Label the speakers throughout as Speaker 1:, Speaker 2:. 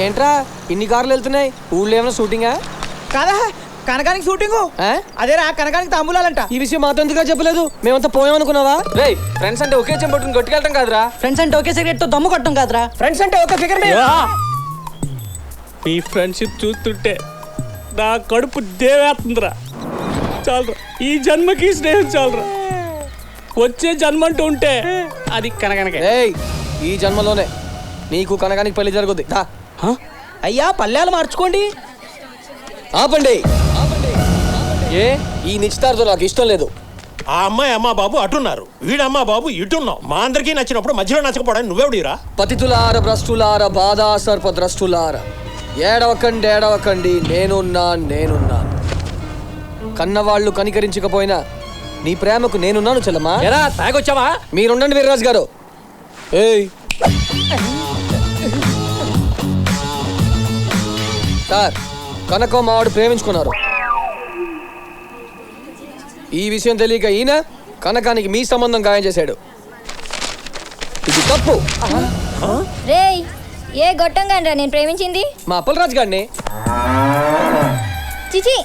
Speaker 1: ఏంట్రా ఇన్ని కార్లు వెళ్తున్నాయి? ఊళ్ళో ఏమైనా షూటింగా?
Speaker 2: కాదా కనకానికి షూటింగు. అదేరా కనకానికి తాంబూలాలంట.
Speaker 1: ఈ విషయం మాతో ఎందుకు చెప్పలేదు? మేమంతా పోయామనుకున్నావా? రేయ్, ఫ్రెండ్స్ అంటే ఒకే చెంపట్టుకుని కొట్టుకెళ్ళటం కాదురా.
Speaker 2: ఫ్రెండ్స్ అంటే ఒకే సిగరెట్ తో దమ్ము కొట్టడం కాదురా. ఫ్రెండ్స్ అంటే ఒక ఫిగర్.
Speaker 3: మీ ఫ్రెండ్షిప్ చూస్తుంటే నా కడుపు దేవేస్తుందిరా. చాలరా, ఈ జన్మకి స్నేహం చాలరా. వచ్చే జన్మ అంటూ ఉంటే అది కనకనకే.
Speaker 1: ఈ జన్మలోనే నీకు కనకానికి పెళ్లి జరుగుద్ది.
Speaker 2: అయ్యా పల్లెలు మార్చుకోండి.
Speaker 1: ఆపండి. ఏ ఈ నిశ్చితార్థం నాకు ఇష్టం లేదు.
Speaker 4: ఆ అమ్మాయి అమ్మా బాబు అటున్నారు, వీడమ్మా బాబు ఇటున్నావు. మా అందరికీ నచ్చినప్పుడు మధ్యలో నచ్చకపోవడానికి నువ్వెవడిరా?
Speaker 1: పతితులార భ్రష్టులార బాధా సర్ప ద్రష్టులార ఏడవకండి, నేనున్నా. కన్నవాళ్ళు కనికరించకపోయినా నీ ప్రేమకు నేనున్నాను చెల్లమ్మా.
Speaker 3: ఎరా తాగొచ్చావా?
Speaker 1: మీరుండండి వీర్రాజు గారు. ఏయ్ సార్, కనకో మావాడు ప్రేమించుకున్నారు. ఈ విషయం తెలియక ఈయన కనకానికి మీ సంబంధం ఖాయం చేశాడు. ఇది తప్పు.
Speaker 5: రేయ్, ఏ గొట్టంగానరా నేను ప్రేమించింది?
Speaker 1: మా అప్పలరాజు గారిని.
Speaker 5: చిచి,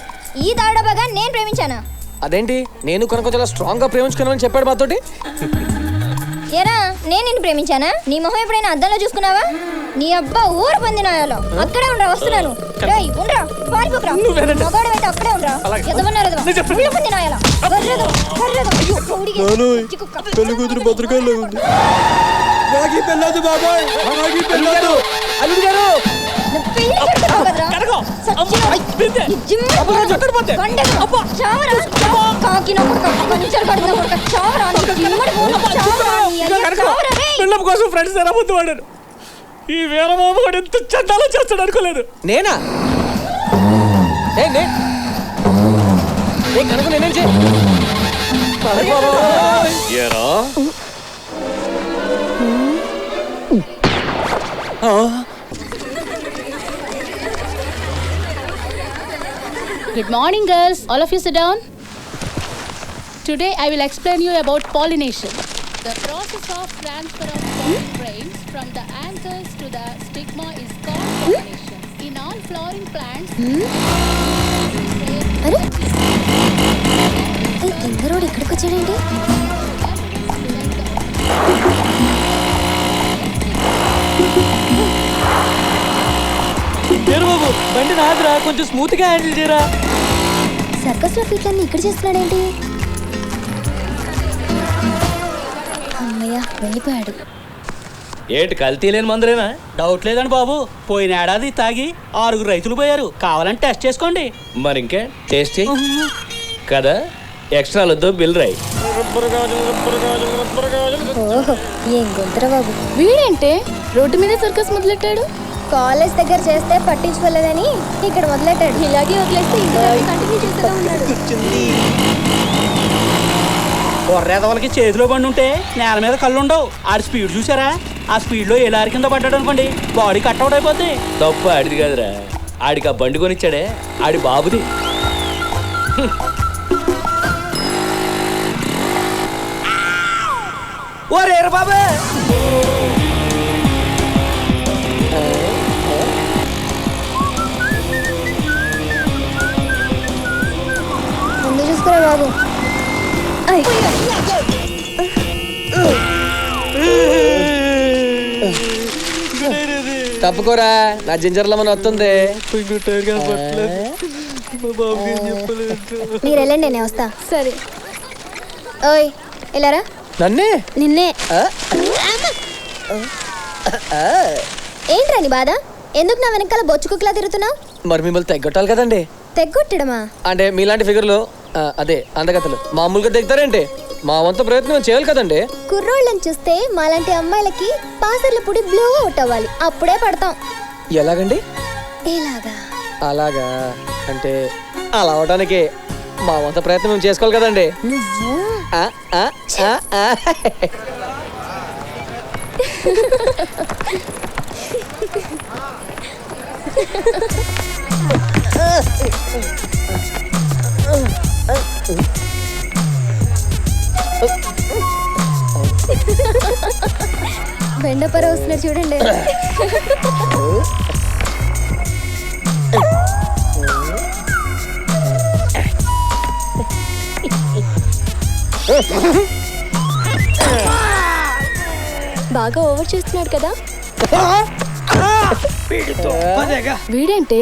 Speaker 5: ఈ దాడబాగా నేను ప్రేమించానా?
Speaker 1: అదేంటి, నేను కనుక చాలా స్ట్రాంగ్ గా ప్రేమించుకున్నానని చెప్పాడు మాతోటి.
Speaker 5: ఏరా, నేను నిన్ను ప్రేమించానా? నీ మొహం ఎప్పుడైనా అద్దంలో చూసుకున్నావా? నీ అబ్బా ఊరు పొందినాయాలో అక్కడే ఉండరా, వస్తున్నాను. రేయ్ ఉండరా, పారిపోకరా. మగాడైతే అక్కడే ఉండరా. ఎదవన్నారు ఊరు పొందినాయాలా.
Speaker 1: పెళ్లి కూతురు భద్రకాయలు ఉంది. పెళ్ళదు బాబాయ్, అల్లుడు గారు.
Speaker 3: కోసం ఫ్రెండ్స్ ఎలా ముందు వాడారు. ఈ వీరమామ కూడా ఎంత చందాలో చేస్తాడు అనుకోలేదు.
Speaker 1: నేనా? కనుక నేనేం చే
Speaker 6: Good morning, girls. All of you sit down. Today I will explain you about pollination. The process of transfer of pollen grains from the anthers to the stigma is called pollination. In all flowering plants,
Speaker 5: ఇందరోడు ఇక్కడికి వచ్చాడండి.
Speaker 2: బాబు బండి నాదిరా, కొంచెం smooth గా handle చేయరా.
Speaker 5: Circus లో ఫీట్లన్నీ ఇక్కడ చేస్తున్నాడేంటి? అమ్మయ్య, వెళ్ళిపోయాడు.
Speaker 3: ఏంటి కల్తీ లేని మందులేనా?
Speaker 2: డౌట్ లేదండి బాబు, పోయిన ఏడాది తాగి 6 రైతులు పోయారు. కావాలంటే టెస్ట్ చేసుకోండి.
Speaker 3: మరి ఇంకే టేస్ట్ కదా. ఎక్స్ట్రా వద్దు, బిల్ రాయి.
Speaker 5: ఓహో, ఏం గొంతురా బాబు.
Speaker 6: వీడేంటే రోడ్డు మీద సర్కస్ మొదలెట్టాడు.
Speaker 5: కాలేజ్ దగ్గర చేస్తే పట్టించుకోలేదని ఇక్కడ మొదలెట్టాడు. ఇలాగే వదిలేస్తే కంటిన్యూ చేస్తూ ఉన్నాడు.
Speaker 2: కొర్రేదవలకి చేతిలో బండి ఉంటే నేల మీద కళ్ళు ఉండవు. ఆడి స్పీడ్ చూసారా? ఆ స్పీడ్ లో ఎలారి కింద పడ్డాడు అనుకోండి, బాడీ కట్అవుట్ అయిపోద్ది.
Speaker 3: తప్పు ఆడిది కాదురా, ఆడికి ఆ బండి కొనిచ్చాడే ఆడి బాబుది.
Speaker 2: ఓ రేరు బాబే,
Speaker 5: ముందు చూసుకురా బాబు.
Speaker 1: తప్పుకోరా, నా జింజర్లో మన వస్తుంది.
Speaker 5: మీరు వెళ్ళండి, నేను వస్తా. సరే. ఓయ్ వెళ్ళారా?
Speaker 1: నన్నే?
Speaker 5: నిన్నే. ఏంట్రా నీ బాధ? ఎందుకు నా వెనకాల బొచ్చు కుక్కలా తిరుగుతున్నావు?
Speaker 1: మరి మిమ్మల్ని తెగ్గొట్టాలి కదండి.
Speaker 5: తెగ్గొట్టడమా?
Speaker 1: అంటే మీలాంటి ఫిగర్లు, అదే అందగతలు మామూలుగా తెగుతారేంటి? మా వంత ప్రయత్నం చేయాలి కదండి.
Speaker 5: కుర్రోళ్ళని చూస్తే మాలాంటి అమ్మాయిలకి పాసర్ల పొడి బ్లూ అవుట్ అవ్వాలి, అప్పుడే పడతాం.
Speaker 1: ఎలాగండి?
Speaker 5: ఎలాగా?
Speaker 1: అలాగా అంటే అలా అవడానికి మా వంత ప్రయత్నం చేసుకోవాలి కదండి.
Speaker 5: బెండపర వస్తున్నాడు చూడండి. బాగా ఓవర్ చేస్తున్నాడు కదా. వీడేంటే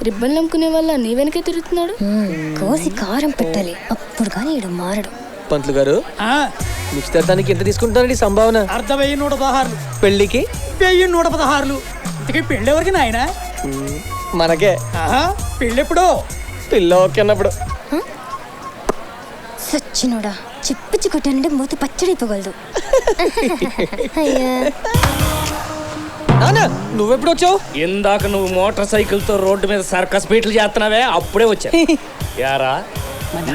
Speaker 5: రిబ్బన్ నమ్ముకునే వల్ల నీ వెనకే తిరుగుతున్నాడు. కోసి కారం పెట్టాలి, అప్పుడు కానీ ఈడు మారడు.
Speaker 1: పంతులు గారు, నిశ్చితార్థానికి ఎంత తీసుకుంటారండి సంభావన?
Speaker 2: 1,116
Speaker 1: పెళ్లికి
Speaker 2: 1,116. ఇంతకీ పెళ్ళి ఎవరికి నాయన?
Speaker 1: మనకే.
Speaker 2: పెళ్ళెప్పుడు?
Speaker 1: పిల్ల ఓకే అన్నప్పుడు.
Speaker 5: సచ్చినోడా, చిప్పిచ్చి కొట్టానంటే మూతి పచ్చడైపోగలదు. అయ్యా
Speaker 1: నాన్న, నువ్వెప్పుడు వచ్చావు?
Speaker 3: ఇందాక నువ్వు మోటార్ సైకిల్ తో రోడ్డు మీద సర్కస్ బీట్లు చేస్తున్నావే, అప్పుడే వచ్చా. యారా,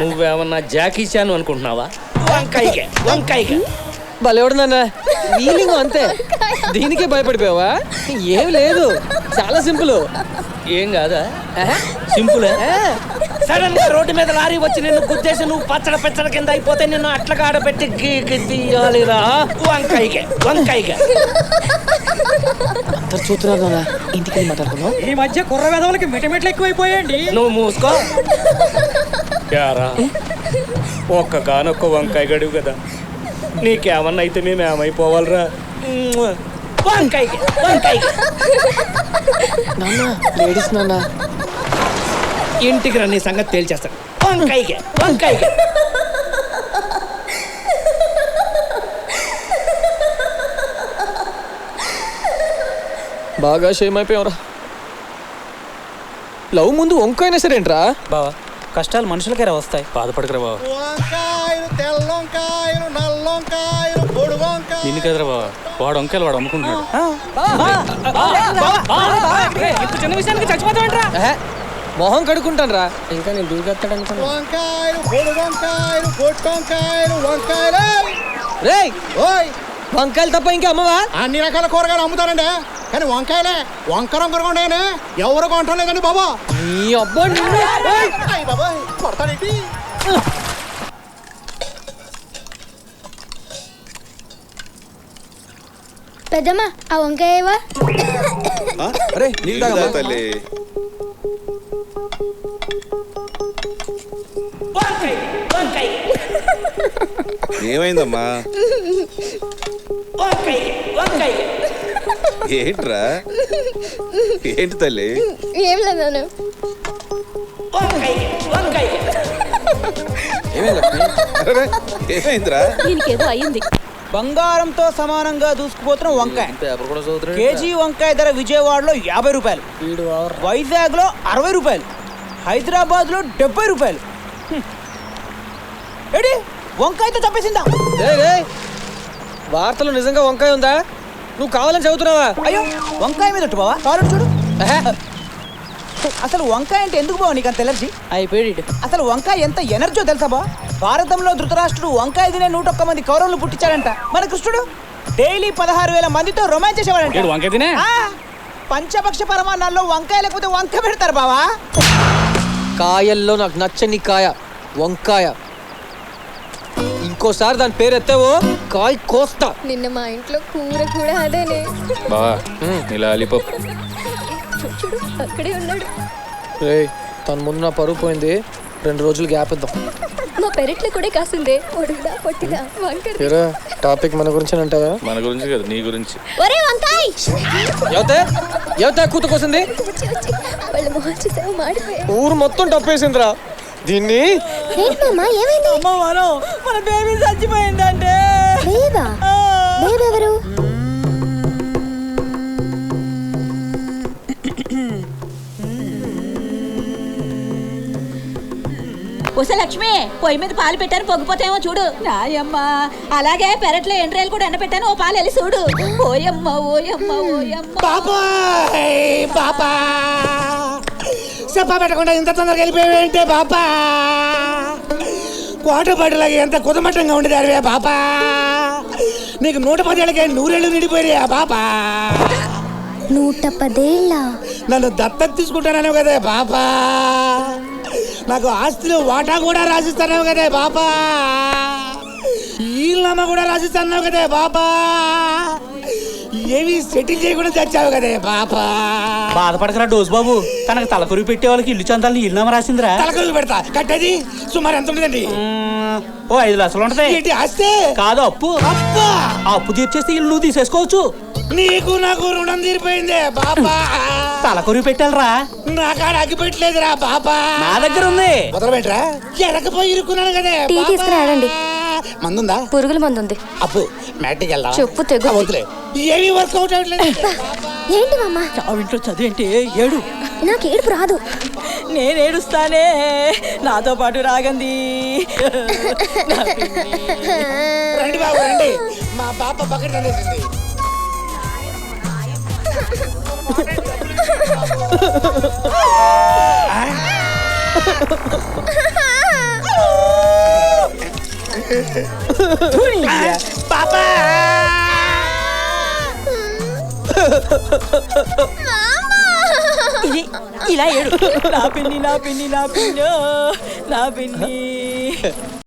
Speaker 3: నువ్వేమన్నా జాకీ చాన్ అనుకుంటున్నావా? వంకాయకే
Speaker 1: భలేవాడు నాన్న, వీలింగ్ అంతే. దీనికే భయపడిపోయావా? ఏం లేదు, చాలా సింపుల్.
Speaker 3: ఏం కాదా? సింపుల్. సడన్ గా రోడ్డు మీద లారీ వచ్చి నిన్ను గుద్దేసి నువ్వు పచ్చడ కింద అయిపోతే నిన్ను అట్లా ఆడబెట్టి తీయాలిరా. వంకాయకే
Speaker 1: చూస్తున్నాను నాన్న, ఇంటికి మాట్లాడుకున్నావు.
Speaker 2: ఈ మధ్య కుర్ర వెధవలకి మిటమిట్లు ఎక్కువైపోయాయండి.
Speaker 3: నువ్వు మూసుకో. యారా, ఒక్కగానొక్క వంకాయ గడువు కదా, నీకేమన్నా అయితే మేమేమైపోవాలరా? వంకాయకి
Speaker 1: నాన్న, లేడీస్ నాన్న.
Speaker 3: ఇంటికి రా, నీ సంగతి తేల్చేస్తాను. వంకాయకి
Speaker 1: బాగా షేమ్ అయిపోయావురా. లవ్ ముందు వంకాయనా సరేంట్రా?
Speaker 2: బావా, కష్టాలు మనుషులకే వస్తాయి, బాధపడకరా బావా.
Speaker 7: వంకాయలు తెల్లొంకాయలు నల్లొంకాయలు పొడి వంకాయలు.
Speaker 2: నిన్ను కదరా బావా, వాడు వంకాయలు వాడు అమ్ముకుంటున్నాడు.
Speaker 3: చిన్న విషయానికి చచ్చిపోతావంటరా?
Speaker 1: మొహం కడుక్కుంటాను రా, ఇంకా నేను దూకెత్తాడు అనుకున్నా.
Speaker 7: వంకాయలు పొడి వంకాయలు పొట్టు వంకాయలు వంకాయలు.
Speaker 1: రేయ్,
Speaker 7: ఓయ్,
Speaker 1: వంకాయలు తప్ప ఇంకా అమ్మవా?
Speaker 7: అన్ని రకాల కూరగాయలు అమ్ముతారండి, కానీ వంకాయలే వంకరంకరగా ఉన్నాయని ఎవరు కొంటాం లేదండి బాబా.
Speaker 1: నీ అబ్బా నిన్ను. ఏయ్!
Speaker 7: అయ్య బాబాయ్, కొడతాడేంటి?
Speaker 5: పెద్దమ్మా, ఆ వంకాయవా?
Speaker 8: అరే నీళ్ళు తాగమ్మా. తల్లి ఏమైందమ్మా? ఏంట్రా, ఏంటి తల్లి?
Speaker 5: ఏం లేదు.
Speaker 8: ఏమైందిరా?
Speaker 6: దీనికేదో అయ్యింది.
Speaker 2: బంగారంతో సమానంగా దూసుకుపోతున్న వంకాయ.
Speaker 1: పేపర్ కూడా చదువుతున్నాడు.
Speaker 2: కేజీ వంకాయ ధర విజయవాడలో 50 రూపాయలు, వైజాగ్ లో 60 రూపాయలు, హైదరాబాద్ లో 70 రూపాయలు. ఏడి వంకాయతో తప్పేసిందా?
Speaker 1: ఏయ్, ఏయ్, వార్తలు నిజంగా వంకాయ ఉందా? నువ్వు కావాలని చదువుతున్నావా?
Speaker 2: అయ్యో, వంకాయ మీద ఒట్టు బావా, కావాలని చూడు. అసలు వంకాయ అంటే ఎందుకు బావ నీకు అంత ఎలర్జీ?
Speaker 1: అయిపోయాడు.
Speaker 2: అసలు వంకాయ ఎంత ఎనర్జీ తెలుసా బా? భారతంలో ధృతరాష్ట్రుడు వంకాయ తినే 101 మంది కౌరవులు పుట్టించాడంట. మన కృష్ణుడు డైలీ 16,000 మందితో రొమాన్స్ చేసేవాడంట.
Speaker 3: వంకాయ తినే
Speaker 2: పంచపక్ష పరమాన్నాల్లో వంకాయ లేకపోతే వంక పెడతారు బావా.
Speaker 1: కాయల్లో నాకు నచ్చని కాయ వంకాయ. ఇంకోసారి దాని పేరు ఎత్తావో కాయ కోస్తా.
Speaker 5: నిన్న మా ఇంట్లో కూర కూడా అదేనే.
Speaker 3: బావా, ఇలా లాలీపాప్.
Speaker 5: చూడు, అక్కడే ఉన్నాడు.
Speaker 1: ఏయ్, తన ముందు నా పరుగు పోయింది, 2 రోజులు గ్యాప్ ఇద్దాం.
Speaker 5: మా పెరట్లో కూడా కాసిందే, పొడుగుదా పొట్టిగా వంకాయ.
Speaker 1: ఏరా, టాపిక్ మన గురించి అంటావా?
Speaker 3: మన గురించి కదా, నీ గురించి.
Speaker 5: ఒరే వంకాయ్,
Speaker 1: ఎవతే కూత కోసింది?
Speaker 5: వచ్చి వాళ్ళ మొహం చూసావు, మాడిపోయా.
Speaker 1: ఊరు మొత్తం టప్పేసిందిరా దీన్ని.
Speaker 5: ఏమైంది?
Speaker 2: మన బేబీ చచ్చిపోయిందంటే.
Speaker 5: బేబా? బేబీ ఎవరు?
Speaker 9: ఉస లక్ష్మి, పొయ్యి మీద పాలు పెట్టాను, పొంగిపోతాయేమో చూడు. నాయమ్మ, అలాగే పెరట్లో ఎండ్రాయలు కూడా ఎండపెట్టాను, ఓ పాలు వెళ్ళి చూడు. ఓయమ్మ ఓయమ్మ ఓయమ్మ.
Speaker 7: బాబా చెప్పా పెట్టకుండా ఇంత తొందరగా వెళ్ళిపోయావేంటే బాబా? కోటపాటిలాగా ఎంత కుదమట్టంగా ఉండేది అరవే బాబా. నీకు 110 ఏళ్ళకే 100 ఏళ్ళు నిండిపోయా బాబా.
Speaker 5: 110 ఏళ్ళ?
Speaker 7: నన్ను దత్తత తీసుకుంటానో కదే బాబా. నాకు ఆస్తిలో వాటా కూడా రాసిస్తున్నావు కదే బాబా. ఈళ్ళమ్మ కూడా రాసిస్తున్నావు కదే బాబా. ఏవి సెటిల్ చేయకుండా చచ్చావు కదే పాప.
Speaker 3: బాధపడకరా డోస్ బాబు, తనకు తలకొరి పెట్టే వాళ్ళకి ఇల్లు చందాలని ఇల్లు రాసిందిరా.
Speaker 7: తలకొరుగు పెడతా కట్టేది సుమారు ఎంత ఉంటుందండి?
Speaker 3: ఓ 5 లక్షలు ఉంటది.
Speaker 7: ఏంటి ఆస్తే?
Speaker 3: కాదు అప్పు.
Speaker 7: అబ్బా
Speaker 3: ఆ అప్పు తీర్చేస్తే ఇల్లు నువ్వు తీసేసుకోవచ్చు.
Speaker 7: నీకు నాకు రుణం తీరిపోయిందే బాబా.
Speaker 3: తలకొరి పెట్టాలరా.
Speaker 7: నా కాడ అగ్గి పెట్టలేదురా బాబా.
Speaker 3: నా దగ్గర ఉంది.
Speaker 7: వదలబెట్రా ఎరకపోయి ఇరుక్కున్నాను కదే.
Speaker 5: టీ తీసుకురాడండి.
Speaker 7: మందుందా?
Speaker 5: పురుగుల మందు ఉంది.
Speaker 7: అప్పు మ్యాట్కి వెళ్దాం.
Speaker 5: చెప్పు తెగు.
Speaker 7: వద్దులే ఏమి వర్కౌట్ అవ్వట్లేదు.
Speaker 5: ఏంటి మామ?
Speaker 2: ఇంట్లో చదివేంటి ఏడు?
Speaker 5: నాకు ఏడుపు రాదు.
Speaker 2: నేను ఏడుస్తానే, నాతో పాటు రాగంది.
Speaker 7: రండి బాబు రండి, మా పాప పక్కన అనేసింది. పాపా
Speaker 2: ఇలా ఏడు. నా పిన్ని నా పిన్ని నా పిన్నో నా పిన్ని.